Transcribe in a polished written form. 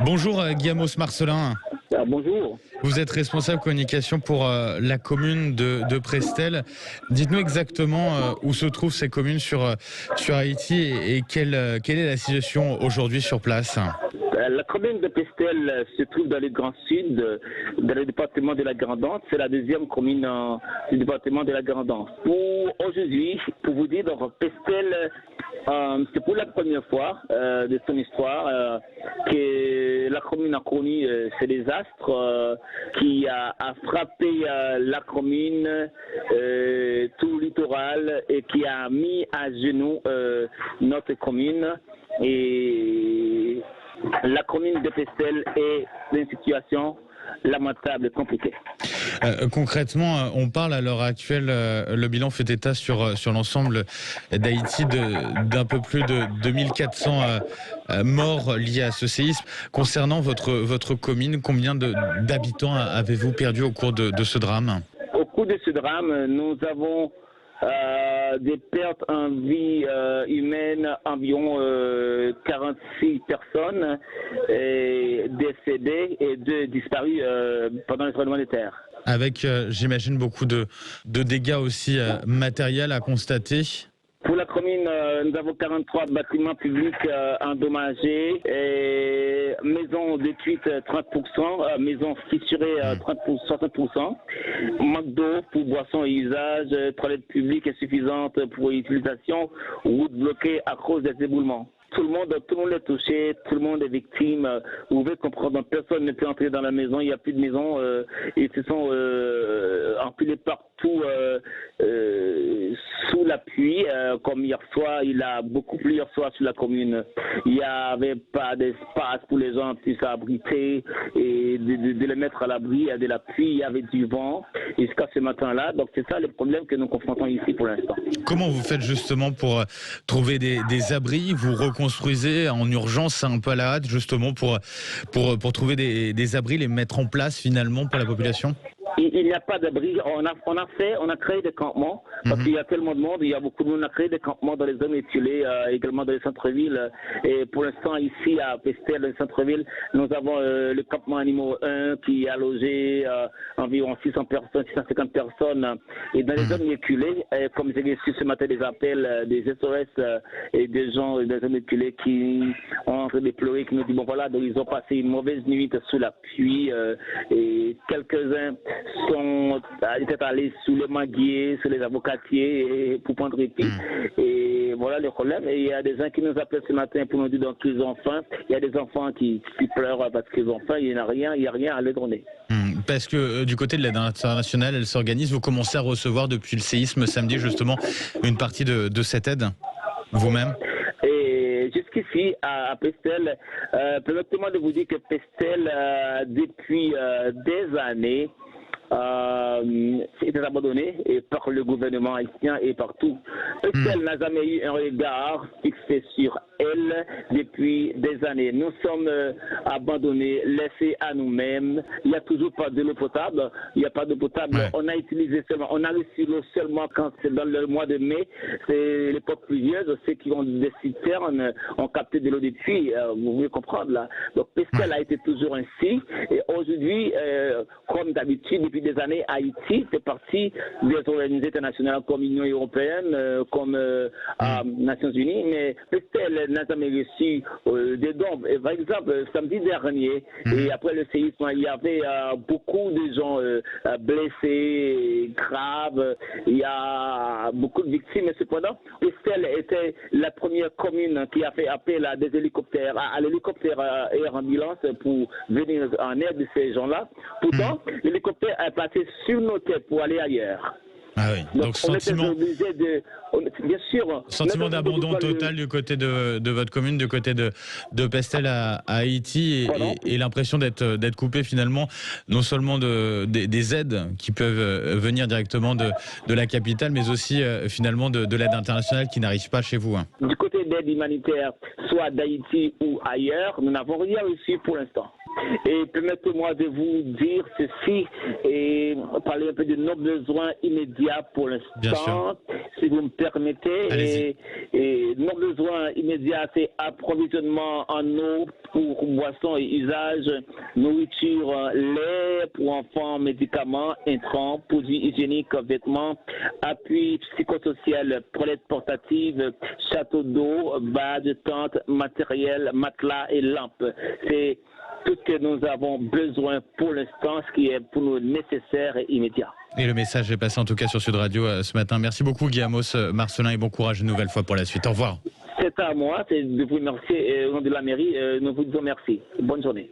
Bonjour Guillaume Marcelin. Bonjour. Vous êtes responsable communication pour la commune de Prestel. Dites-nous exactement où se trouvent ces communes sur Haïti et quelle est la situation aujourd'hui sur place. La commune de Pestel se trouve dans le Grand Sud, dans le département de la Grand'Anse. C'est la deuxième commune du département de la Grand'Anse. Pour aujourd'hui, pour vous dire, donc, Pestel, c'est pour la première fois de son histoire que la commune a connu ce désastre qui a frappé la commune, tout le littoral et qui a mis à genoux notre commune. Et la commune de Pestel est dans une situation lamentable, compliquée. Concrètement, on parle à l'heure actuelle, le bilan fait état sur l'ensemble d'Haïti d'un peu plus de 2400 morts liés à ce séisme. Concernant votre commune, combien d'habitants avez-vous perdu au cours de ce drame? Au cours de ce drame, nous avons des pertes en vie humaine, environ 46 personnes décédées et 2 disparues pendant le tremblement de terre. Avec, j'imagine, beaucoup de dégâts aussi matériels à constater. Pour la commune, nous avons 43 bâtiments publics endommagés, et maisons détruites 30%, maisons fissurées 60%, manque d'eau pour boissons et usages, toilettes publiques insuffisantes pour utilisation, routes bloquées à cause des éboulements. Tout le monde est touché, tout le monde est victime. Vous pouvez comprendre, personne ne peut entrer dans la maison, il n'y a plus de maison. Ils se sont empilés partout sous la pluie, comme hier soir. Il a beaucoup plu hier soir sur la commune. Il n'y avait pas d'espace pour les gens puissent s'abriter et de les mettre à l'abri de la pluie. Il y avait du vent jusqu'à ce matin-là. Donc c'est ça le problème que nous confrontons ici pour l'instant. Comment vous faites justement pour trouver des abris? Vous reconstruisez en urgence, un peu à la hâte, justement pour trouver des abris, les mettre en place finalement pour la population? Il n'y a pas d'abri. On a créé des campements parce qu'il y a tellement de monde. Il y a beaucoup de monde. On a créé des campements dans les zones éculées, également dans les centres-villes. Et pour l'instant, ici à Pestel, dans le centre-ville, nous avons le campement numéro 1 qui a logé environ 600 personnes, 650 personnes. Et dans les zones éculées, comme j'ai reçu ce matin des appels des SOS et des gens des zones éculées qui ont en train de pleurer, qui nous disent bon voilà, donc ils ont passé une mauvaise nuit sous la pluie et quelques-uns étaient allés sous les manguiers, sous les avocatiers pour prendre répit. Et voilà le problème. Et il y a des gens qui nous appellent ce matin pour nous dire donc qu'ils ont faim. Il y a des enfants qui pleurent parce qu'ils ont faim. Il n'y a rien à leur donner. Parce que du côté de l'aide internationale, elle s'organise. Vous commencez à recevoir depuis le séisme samedi justement une partie de cette aide vous-même? Et jusqu'ici, à Pestel, permettez-moi de vous dire que Pestel, depuis des années, c'était abandonné par le gouvernement haïtien et partout. Pestel n'a jamais eu un regard fixé sur elle depuis des années. Nous sommes abandonnés, laissés à nous-mêmes. Il n'y a toujours pas de l'eau potable. Il n'y a pas d'eau potable. Ouais. On a utilisé seulement, on a reçu l'eau seulement quand c'est dans le mois de mai. C'est l'époque pluvieuse. Ceux qui ont des citernes ont capté de l'eau des puits. Vous pouvez comprendre là. Donc Pestel a été toujours ainsi. Et aujourd'hui, comme d'habitude, depuis des années, Haïti fait partie des organisations internationales comme l'Union européenne, comme Nations Unies. Mais Pestel n'a jamais reçu des dons. Et par exemple, samedi dernier, et après le séisme, il y avait beaucoup de gens blessés, graves. Il y a beaucoup de victimes. Cependant, Pestel était la première commune qui a fait appel à des hélicoptères, à l'hélicoptère et ambulance pour venir en aide de ces gens-là. Pourtant, l'hélicoptère est passé sur nos têtes pour aller ailleurs. Ah oui. Donc sentiment d'abandon total du côté de votre commune, du côté de Pestel à Haïti, et l'impression d'être coupé finalement non seulement des aides qui peuvent venir directement de la capitale, mais aussi finalement de l'aide internationale qui n'arrive pas chez vous. Du côté d'aide humanitaire, soit d'Haïti ou ailleurs, nous n'avons rien reçu pour l'instant. Et permettez-moi de vous dire ceci et parler un peu de nos besoins immédiats pour l'instant, si vous me permettez. Et nos besoins immédiats, c'est approvisionnement en eau pour boissons et usages, nourriture, lait pour enfants, médicaments, intrants, produits hygiéniques, vêtements, appui psychosocial, toilettes portatives, château d'eau, bade, tente, matériel, matelas et lampes. C'est tout ce que nous avons besoin pour l'instant, ce qui est pour nous nécessaire et immédiat. Et le message est passé en tout cas sur Sud Radio ce matin. Merci beaucoup Guy Amos Marcellin et bon courage une nouvelle fois pour la suite. Au revoir. C'est à moi, c'est de vous remercier au nom de la mairie. Nous vous disons merci. Bonne journée.